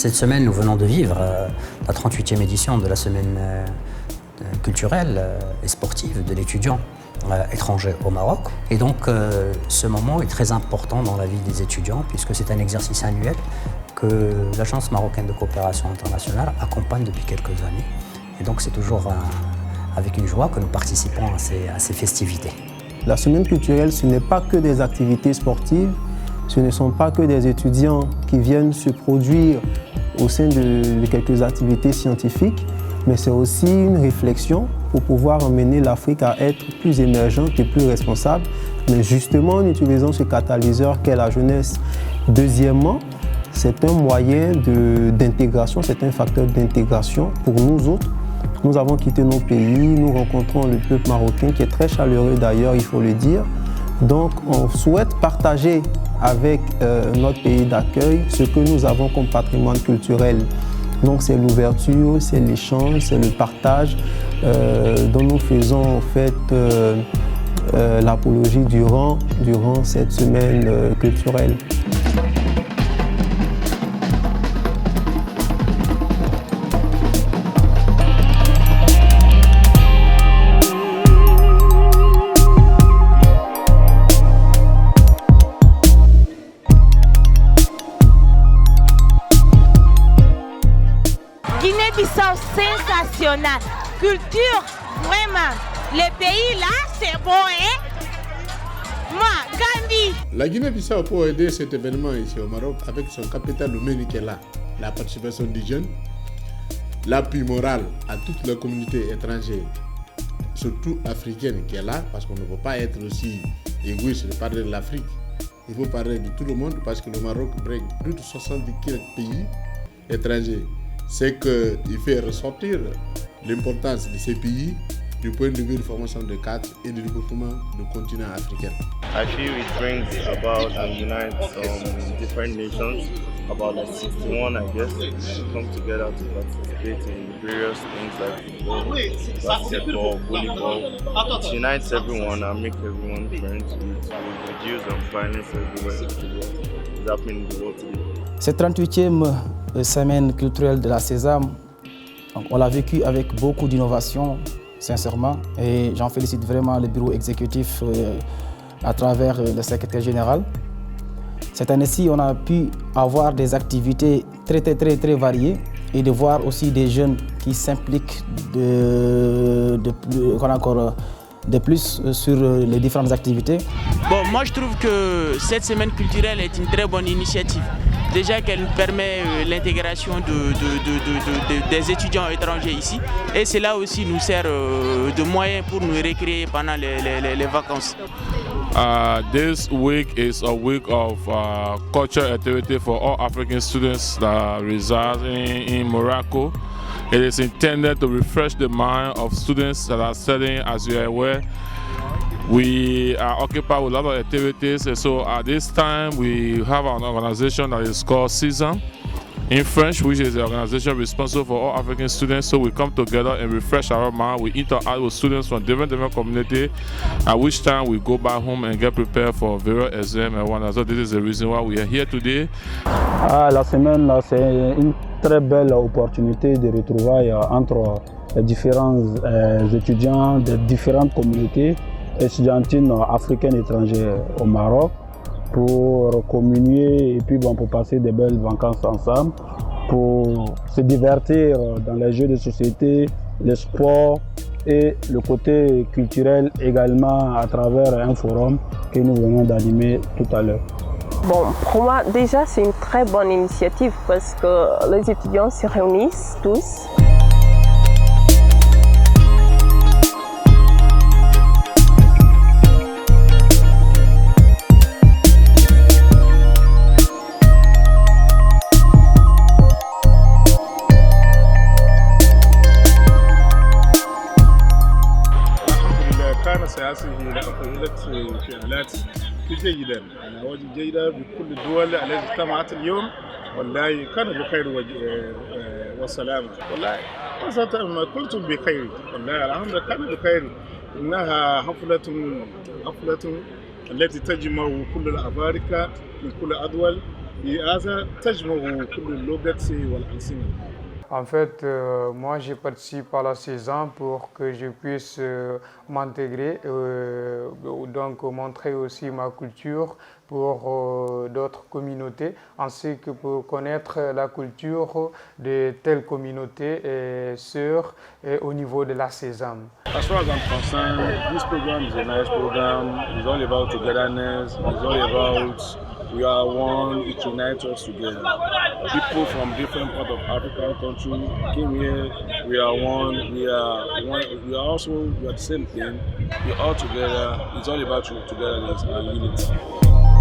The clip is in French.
Cette semaine, nous venons de vivre la 38e édition de la semaine culturelle et sportive de l'étudiant étranger au Maroc. Et donc, ce moment est très important dans la vie des étudiants puisque c'est un exercice annuel que l'Agence marocaine de coopération internationale accompagne depuis quelques années. Et donc, c'est toujours avec une joie que nous participons à ces festivités. La semaine culturelle, ce n'est pas que des activités sportives, ce ne sont pas que des étudiants qui viennent se produire au sein de quelques activités scientifiques, mais c'est aussi une réflexion pour pouvoir amener l'Afrique à être plus émergente et plus responsable, mais justement en utilisant ce catalyseur qu'est la jeunesse. Deuxièmement, c'est un moyen d'intégration, c'est un facteur d'intégration pour nous autres. Nous avons quitté nos pays, nous rencontrons le peuple marocain qui est très chaleureux d'ailleurs, il faut le dire. Donc on souhaite partager avec notre pays d'accueil ce que nous avons comme patrimoine culturel. Donc c'est l'ouverture, c'est l'échange, c'est le partage dont nous faisons en fait l'apologie durant cette semaine culturelle. Guinée-Bissau sensationnel, culture vraiment, les pays là c'est bon hein. Moi, Gandhi. La Guinée-Bissau pour aider cet événement ici au Maroc avec son capital Lomé qui est là, la participation des jeunes, l'appui moral à toute la communauté étrangère, surtout africaine qui est là parce qu'on ne peut pas être aussi égoïste de parler de l'Afrique. Il faut parler de tout le monde parce que le Maroc brille plus de 70 pays étrangers. C'est qu'il fait ressortir l'importance de ces pays du point de vue de formation de cadres et de développement du continent africain. I feel it brings about and unites different nations, about like 61 I guess, to come together to participate in various things like football, basketball, volleyball. It unites everyone and makes everyone friends with reduce violence everywhere. It's happening in the world today. Cette 38e semaine culturelle de la Sésame, on l'a vécu avec beaucoup d'innovation, sincèrement, et j'en félicite vraiment le bureau exécutif à travers le secrétaire général. Cette année-ci, on a pu avoir des activités très variées et de voir aussi des jeunes qui s'impliquent de plus sur les différentes activités. Bon, moi je trouve que cette semaine culturelle est une très bonne initiative. Déjà qu'elle permet l'intégration des étudiants étrangers ici et cela aussi nous sert de moyen pour nous récréer pendant les vacances. This week is a week of cultural activity for all African students that reside in Morocco. It is intended to refresh the mind of students that are studying. As you are aware, we are occupied with a lot of activities, and so at this time we have an organization that is called CISAM in French, which is the organization responsible for all African students. So we come together and refresh our mind. We interact with students from different communities, at which time we go back home and get prepared for various exams and whatnot. So this is the reason why we are here today. La semaine là, c'est une très belle opportunité de retrouvailles entre les différents étudiants de différentes communautés étudiantines africaines et étrangères au Maroc pour communier et puis pour passer de belles vacances ensemble, pour se divertir dans les jeux de société, le sport et le côté culturel également à travers un forum que nous venons d'animer tout à l'heure. Bon, pour moi déjà c'est une très bonne initiative parce que les étudiants se réunissent tous. سياسيه فعلت فعالات جيدا على وجه جيدة بكل الدول التي اجتمعت اليوم. والله كان بخير وسلامة. والله ما قلت بخير، والله الحمد لله كان بخير. إنها حفلة التي تجمع كل الأفارقة من كل الدول En fait, moi je participe à la saison pour que je puisse m'intégrer, donc montrer aussi ma culture pour d'autres communautés, ainsi que pour connaître la culture de telle communauté et au niveau de la saison. As far as I'm concerned, this program is a nice program. It's all about togetherness. It's all about we are one, it unites us together. People from different parts of African country came here, we are one, we are the same thing. We're all together, it's all about togetherness and unity.